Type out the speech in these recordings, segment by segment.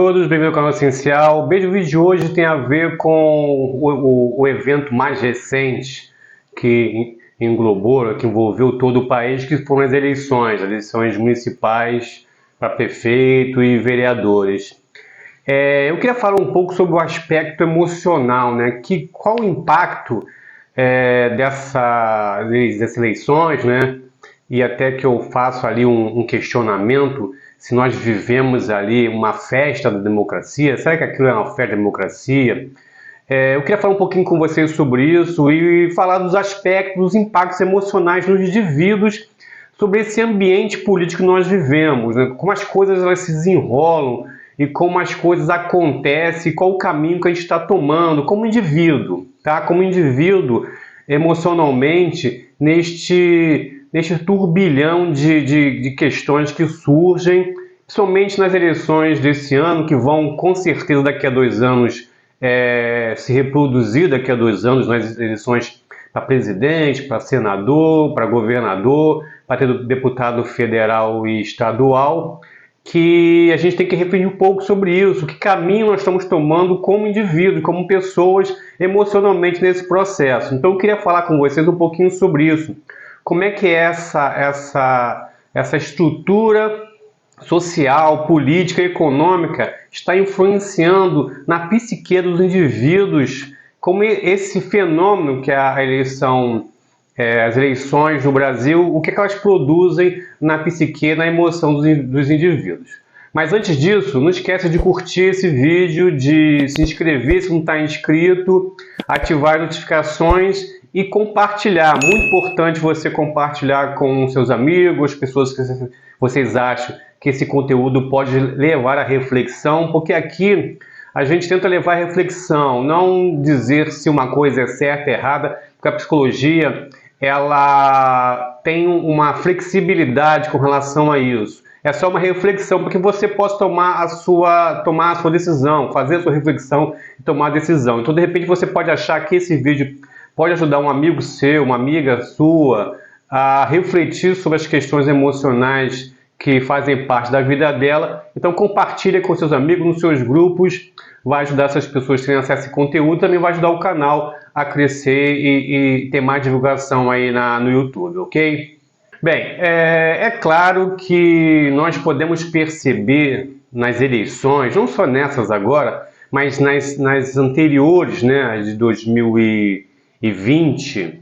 Todos, bem-vindos ao canal Essencial. O vídeo de hoje tem a ver com o evento mais recente que englobou, que envolveu todo o país, que foram as eleições municipais para prefeito e vereadores. Eu queria falar um pouco sobre o aspecto emocional, né? Qual o impacto dessas eleições, né? E até que eu faço ali um questionamento, se nós vivemos ali uma festa da democracia, será que aquilo é uma festa da democracia? Eu queria falar um pouquinho com vocês sobre isso e falar dos aspectos, dos impactos emocionais nos indivíduos sobre esse ambiente político que nós vivemos, né? Como as coisas elas se desenrolam e como as coisas acontecem, qual o caminho que a gente está tomando como indivíduo, tá? Como indivíduo, emocionalmente, neste turbilhão de questões que surgem, somente nas eleições desse ano, que vão com certeza daqui a 2 anos se reproduzir daqui a 2 anos nas eleições para presidente, para senador, para governador, para ter deputado federal e estadual, que a gente tem que refletir um pouco sobre isso, que caminho nós estamos tomando como indivíduos, como pessoas, emocionalmente nesse processo. Então eu queria falar com vocês um pouquinho sobre isso. Como é que é essa estrutura social, política, econômica está influenciando na psique dos indivíduos, como esse fenômeno que é a eleição, as eleições no Brasil, o que elas produzem na psique, na emoção dos indivíduos. Mas antes disso, não esquece de curtir esse vídeo, de se inscrever se não está inscrito, ativar as notificações e compartilhar. Muito importante você compartilhar com seus amigos, pessoas que vocês acham que esse conteúdo pode levar à reflexão, porque aqui a gente tenta levar à reflexão, não dizer se uma coisa é certa ou errada, porque a psicologia ela tem uma flexibilidade com relação a isso. É só uma reflexão para que você possa tomar a sua decisão, fazer a sua reflexão e tomar a decisão. Então, de repente, você pode achar que esse vídeo pode ajudar um amigo seu, uma amiga sua, a refletir sobre as questões emocionais que fazem parte da vida dela. Então compartilha com seus amigos, nos seus grupos, vai ajudar essas pessoas a terem acesso a esse conteúdo, também vai ajudar o canal a crescer e ter mais divulgação aí no YouTube, ok? Bem, é claro que nós podemos perceber nas eleições, não só nessas agora, mas nas anteriores, né, de 2020,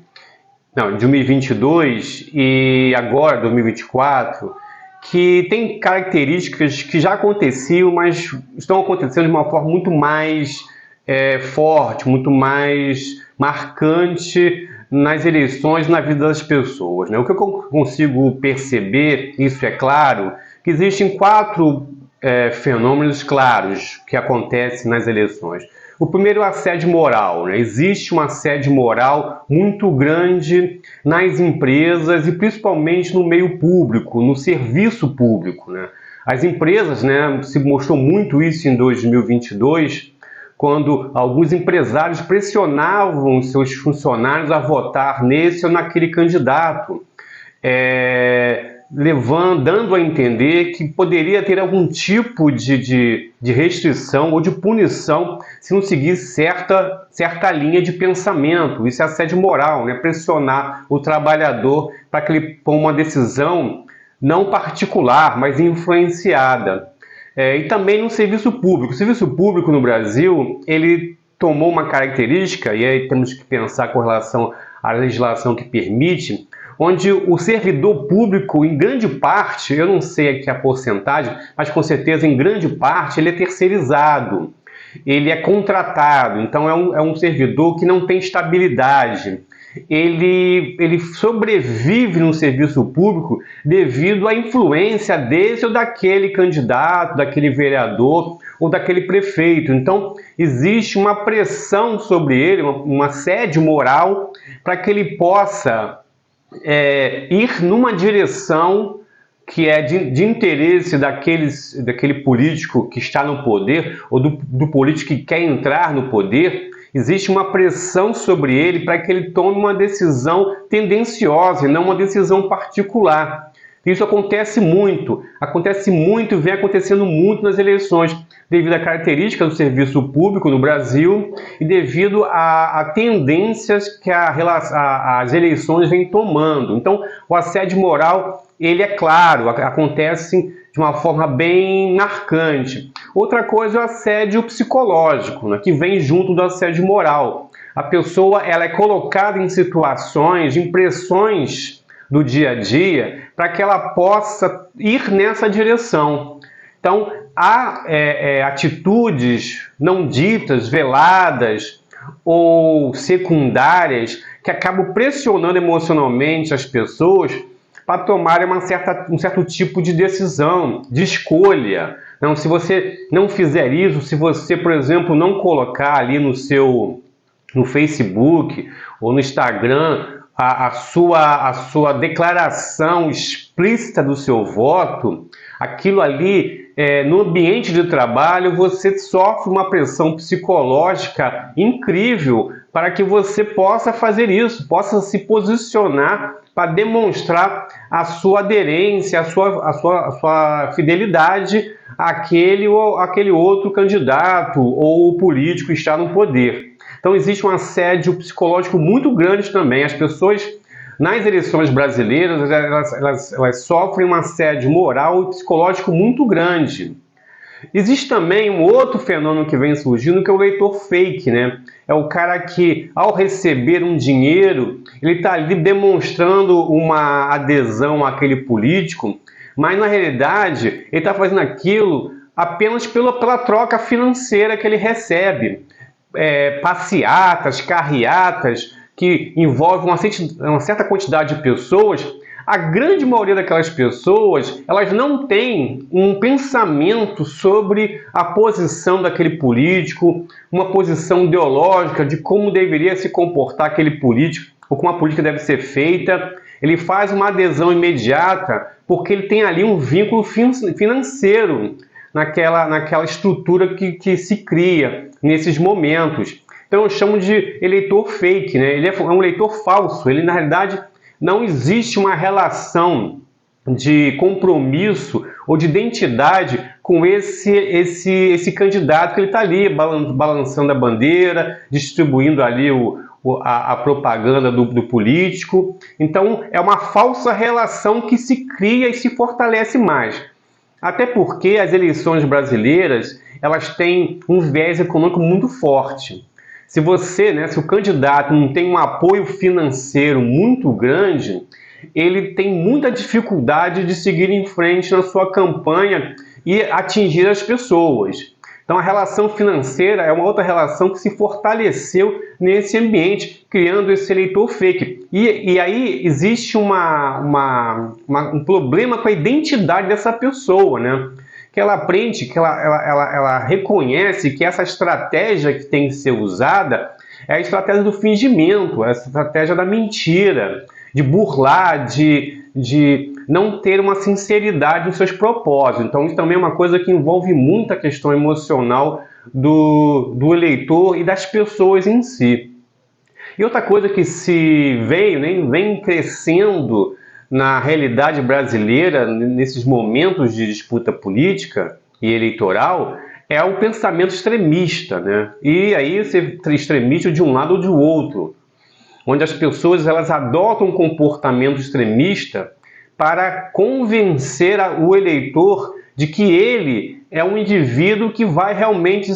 não, de 2022 e agora 2024, que tem características que já aconteciam, mas estão acontecendo de uma forma muito mais forte, muito mais marcante nas eleições, na vida das pessoas, né? O que eu consigo perceber, isso é claro, que existem 4 fenômenos claros que acontecem nas eleições. O primeiro é o assédio moral, né? Existe um assédio moral muito grande nas empresas e principalmente no meio público, no serviço público, né? As empresas, né, se mostrou muito isso em 2022, quando alguns empresários pressionavam seus funcionários a votar nesse ou naquele candidato, dando a entender que poderia ter algum tipo de restrição ou de punição se não seguisse certa linha de pensamento. Isso é assédio moral, né? Pressionar o trabalhador para que ele tome uma decisão não particular, mas influenciada. E também no serviço público. O serviço público no Brasil, ele tomou uma característica, e aí temos que pensar com relação à legislação que permite, onde o servidor público, em grande parte, eu não sei aqui a porcentagem, mas com certeza em grande parte ele é terceirizado, ele é contratado, então é um servidor que não tem estabilidade. Ele sobrevive no serviço público devido à influência desse ou daquele candidato, daquele vereador ou daquele prefeito. Então, existe uma pressão sobre ele, um assédio moral, para que ele possa ir numa direção que é de interesse daquele político que está no poder ou do político que quer entrar no poder. Existe uma pressão sobre ele para que ele tome uma decisão tendenciosa e não uma decisão particular. Isso acontece muito e vem acontecendo muito nas eleições, devido à característica do serviço público no Brasil e devido a tendências que as eleições vêm tomando. Então, o assédio moral, ele é claro, acontece de uma forma bem marcante. Outra coisa é o assédio psicológico, né, que vem junto do assédio moral. A pessoa ela é colocada em situações, em pressões do dia a dia, para que ela possa ir nessa direção. Então, há atitudes não ditas, veladas ou secundárias que acabam pressionando emocionalmente as pessoas para tomarem um certo tipo de decisão, de escolha. Não, se você não fizer isso, se você, por exemplo, não colocar ali no Facebook ou no Instagram a sua declaração explícita do seu voto, aquilo ali, no ambiente de trabalho, você sofre uma pressão psicológica incrível para que você possa fazer isso, possa se posicionar para demonstrar a sua aderência, a sua fidelidade àquele outro candidato ou político que está no poder. Então existe um assédio psicológico muito grande também. As pessoas, nas eleições brasileiras, elas sofrem um assédio moral e psicológico muito grande. Existe também um outro fenômeno que vem surgindo, que é o eleitor fake, né? É o cara que, ao receber um dinheiro, ele está ali demonstrando uma adesão àquele político, mas na realidade ele está fazendo aquilo apenas pela troca financeira que ele recebe. Passeatas, carreatas, que envolvem uma certa quantidade de pessoas. A grande maioria daquelas pessoas, elas não têm um pensamento sobre a posição daquele político, uma posição ideológica de como deveria se comportar aquele político, ou como a política deve ser feita. Ele faz uma adesão imediata porque ele tem ali um vínculo financeiro naquela estrutura que se cria nesses momentos. Então eu chamo de eleitor fake, né? Ele é um eleitor falso. Ele, na realidade, não existe uma relação de compromisso ou de identidade com esse candidato que ele está ali balançando a bandeira, distribuindo ali a propaganda do político. Então é uma falsa relação que se cria e se fortalece mais. Até porque as eleições brasileiras, elas têm um viés econômico muito forte. Se o candidato não tem um apoio financeiro muito grande, ele tem muita dificuldade de seguir em frente na sua campanha e atingir as pessoas. Então a relação financeira é uma outra relação que se fortaleceu nesse ambiente, criando esse eleitor fake. E aí existe um problema com a identidade dessa pessoa, né? Que ela aprende, que ela reconhece que essa estratégia que tem que ser usada é a estratégia do fingimento, é a estratégia da mentira, de burlar, de não ter uma sinceridade nos seus propósitos. Então isso também é uma coisa que envolve muito a questão emocional do eleitor e das pessoas em si. E outra coisa que vem crescendo na realidade brasileira, nesses momentos de disputa política e eleitoral, é o pensamento extremista, né? E aí ser extremista de um lado ou de outro, onde as pessoas elas adotam um comportamento extremista para convencer o eleitor de que ele é um indivíduo que vai realmente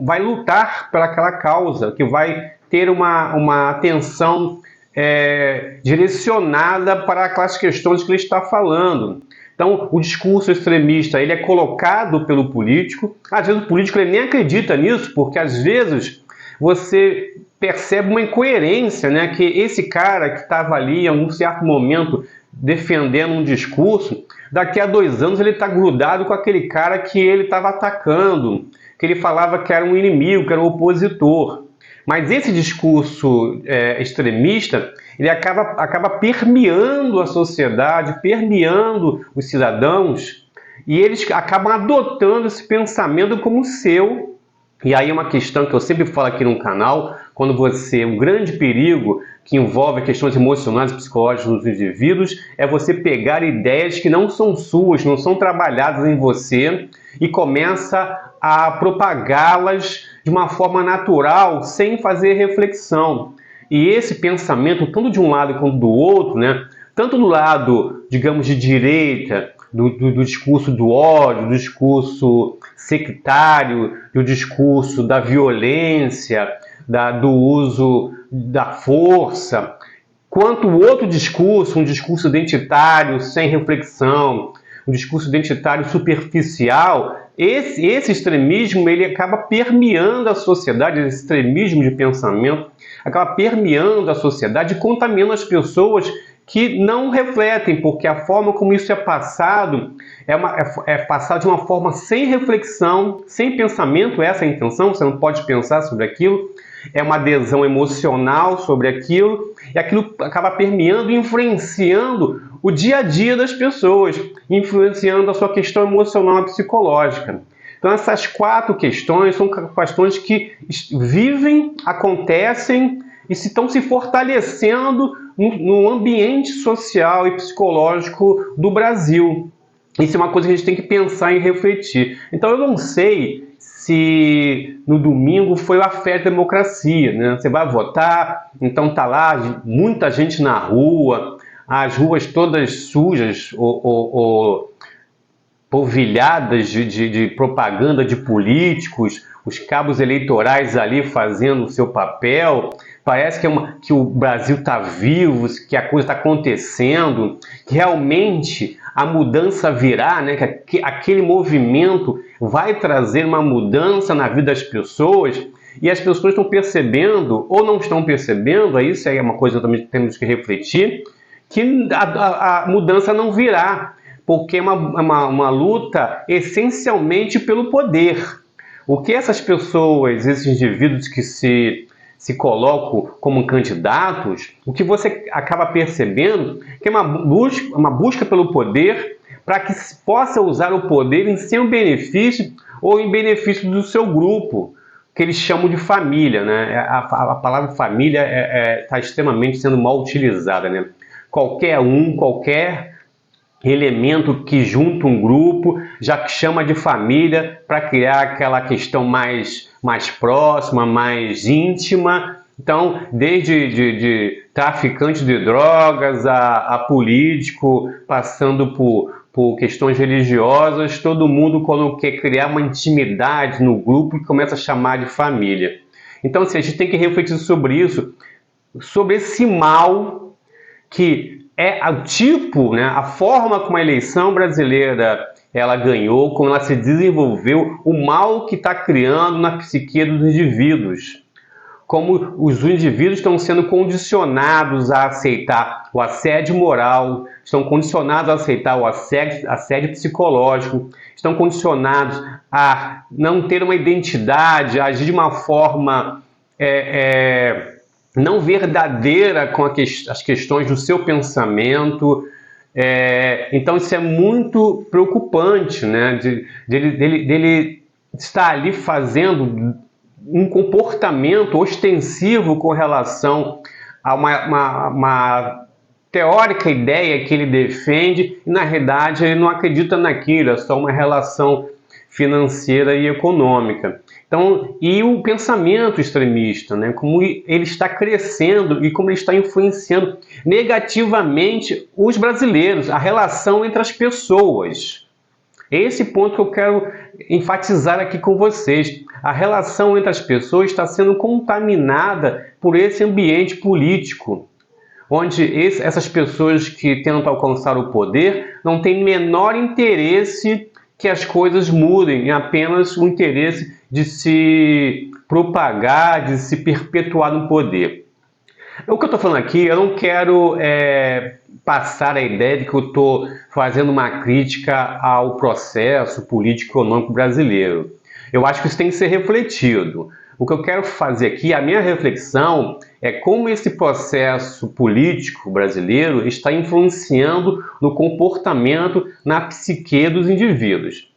vai lutar pelaquela causa, que vai ter uma atenção direcionada para aquelas questões que ele está falando. Então, o discurso extremista ele é colocado pelo político. Às vezes o político ele nem acredita nisso, porque às vezes você percebe uma incoerência, né? Que esse cara que estava ali em um certo momento defendendo um discurso, daqui a 2 anos ele está grudado com aquele cara que ele estava atacando, que ele falava que era um inimigo, que era um opositor. Mas esse discurso extremista, ele acaba permeando a sociedade, permeando os cidadãos, e eles acabam adotando esse pensamento como seu, E aí é uma questão que eu sempre falo aqui no canal, um grande perigo que envolve questões emocionais e psicológicas dos indivíduos é você pegar ideias que não são suas, não são trabalhadas em você e começa a propagá-las de uma forma natural, sem fazer reflexão. E esse pensamento, tanto de um lado quanto do outro, né, tanto do lado, digamos, de direita, do discurso do ódio, do discurso sectário, do discurso da violência, do uso da força, quanto o outro discurso, um discurso identitário sem reflexão, um discurso identitário superficial, esse extremismo ele acaba permeando a sociedade, esse extremismo de pensamento acaba permeando a sociedade e contaminando as pessoas que não refletem, porque a forma como isso é passado é passado de uma forma sem reflexão, sem pensamento, essa é a intenção, você não pode pensar sobre aquilo, é uma adesão emocional sobre aquilo, e aquilo acaba permeando e influenciando o dia a dia das pessoas, influenciando a sua questão emocional e psicológica. Então essas 4 questões são questões que vivem, acontecem e estão se fortalecendo no ambiente social e psicológico do Brasil. Isso é uma coisa que a gente tem que pensar e refletir. Então eu não sei se no domingo foi a festa da democracia, né? Você vai votar, então tá lá muita gente na rua, as ruas todas sujas ou polvilhadas de propaganda de políticos, os cabos eleitorais ali fazendo o seu papel. Parece que o Brasil está vivo, que a coisa está acontecendo, que realmente a mudança virá, né? Que aquele movimento vai trazer uma mudança na vida das pessoas, e as pessoas estão percebendo, ou não estão percebendo, isso aí é uma coisa que também temos que refletir, que a mudança não virá, porque é uma luta essencialmente pelo poder. O que essas pessoas, esses indivíduos que se colocam como candidatos, o que você acaba percebendo que é uma busca pelo poder para que se possa usar o poder em seu benefício ou em benefício do seu grupo, que eles chamam de família, né? A palavra família está extremamente sendo mal utilizada, né? Qualquer elemento que junta um grupo já chama de família para criar aquela questão mais próxima, mais íntima. Então, desde de traficante de drogas a político, passando por questões religiosas, todo mundo quando quer criar uma intimidade no grupo e começa a chamar de família. Então, assim, a gente tem que refletir sobre isso, sobre esse mal que é o tipo, né, a forma como a eleição brasileira ela ganhou, como ela se desenvolveu, o mal que está criando na psique dos indivíduos. Como os indivíduos estão sendo condicionados a aceitar o assédio moral, estão condicionados a aceitar o assédio psicológico, estão condicionados a não ter uma identidade, a agir de uma forma não verdadeira com as questões do seu pensamento. Então isso é muito preocupante, né? Dele estar ali fazendo um comportamento ostensivo com relação a uma teórica ideia que ele defende, e na realidade ele não acredita naquilo, é só uma relação financeira e econômica. Então, e o pensamento extremista, né? Como ele está crescendo e como ele está influenciando negativamente os brasileiros, a relação entre as pessoas. Esse ponto que eu quero enfatizar aqui com vocês. A relação entre as pessoas está sendo contaminada por esse ambiente político, onde essas pessoas que tentam alcançar o poder não têm menor interesse que as coisas mudem, apenas o interesse de se propagar, de se perpetuar no poder. O que eu estou falando aqui, eu não quero passar a ideia de que eu estou fazendo uma crítica ao processo político-econômico brasileiro. Eu acho que isso tem que ser refletido. O que eu quero fazer aqui, a minha reflexão, é como esse processo político brasileiro está influenciando no comportamento, na psique dos indivíduos.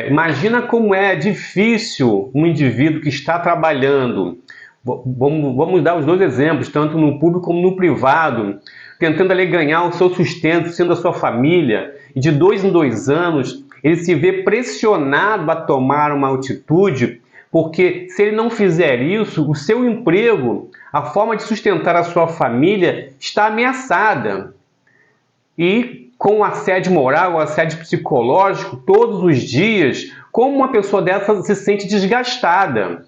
Imagina como é difícil um indivíduo que está trabalhando, vamos dar os dois exemplos, tanto no público como no privado, tentando ali ganhar o seu sustento, sendo a sua família, e de 2 em 2 anos ele se vê pressionado a tomar uma atitude, porque se ele não fizer isso, o seu emprego, a forma de sustentar a sua família está ameaçada. E com o assédio moral, o assédio psicológico, todos os dias, como uma pessoa dessa se sente desgastada.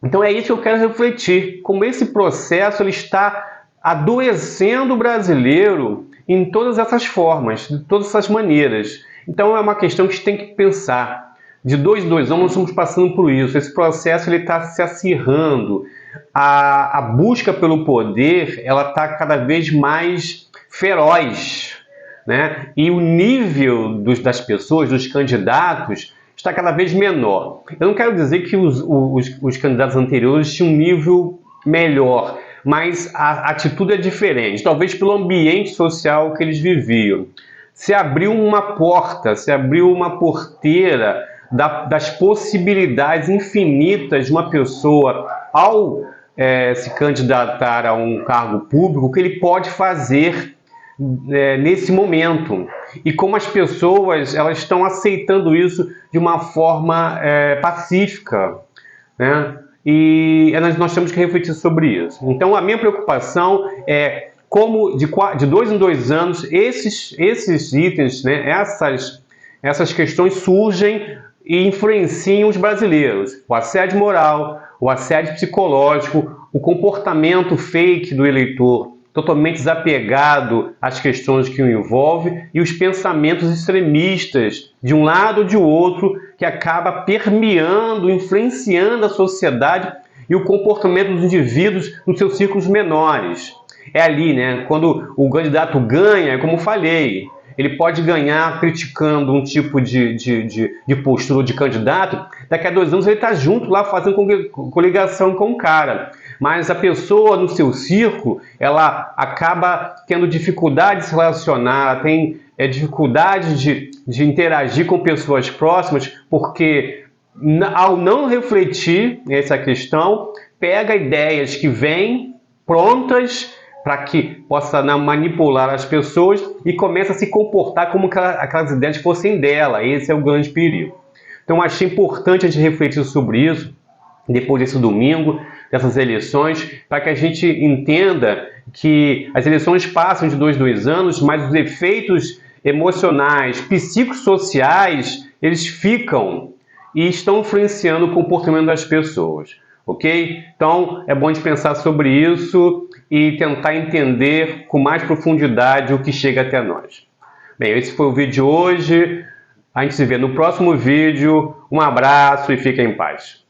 Então é isso que eu quero refletir, como esse processo ele está adoecendo o brasileiro em todas essas formas, de todas essas maneiras. Então é uma questão que a gente tem que pensar. De 2 em 2 anos nós estamos passando por isso. Esse processo está se acirrando. A busca pelo poder ela está cada vez mais feroz, né? E o nível das pessoas, dos candidatos, está cada vez menor. Eu não quero dizer que os candidatos anteriores tinham um nível melhor, mas a atitude é diferente, talvez pelo ambiente social que eles viviam. Se abriu uma porta, se abriu uma porteira das possibilidades infinitas de uma pessoa ao se candidatar a um cargo público, o que ele pode fazer nesse momento. E como as pessoas elas estão aceitando isso de uma forma pacífica, né? E nós temos que refletir sobre isso. Então a minha preocupação é como de 2 em 2 anos esses itens, né, essas questões surgem e influenciam os brasileiros. O assédio moral, o assédio psicológico, o comportamento fake do eleitor, totalmente desapegado às questões que o envolvem, e os pensamentos extremistas de um lado ou de outro, que acaba permeando, influenciando a sociedade e o comportamento dos indivíduos nos seus círculos menores. É ali, né? Quando o candidato ganha, como falei, ele pode ganhar criticando um tipo de postura de candidato, daqui a 2 anos ele está junto lá fazendo coligação com o cara. Mas a pessoa no seu círculo, ela acaba tendo dificuldade de se relacionar, tem dificuldade de interagir com pessoas próximas, porque ao não refletir essa questão, pega ideias que vêm prontas para que possa manipular as pessoas e começa a se comportar como aquelas ideias fossem dela. Esse é o grande perigo. Então, achei importante a gente refletir sobre isso depois desse domingo, dessas eleições, para que a gente entenda que as eleições passam de 2 em 2 anos, mas os efeitos emocionais, psicossociais, eles ficam e estão influenciando o comportamento das pessoas. Ok? Então, é bom a gente pensar sobre isso e tentar entender com mais profundidade o que chega até nós. Bem, esse foi o vídeo de hoje. A gente se vê no próximo vídeo. Um abraço e fiquem em paz.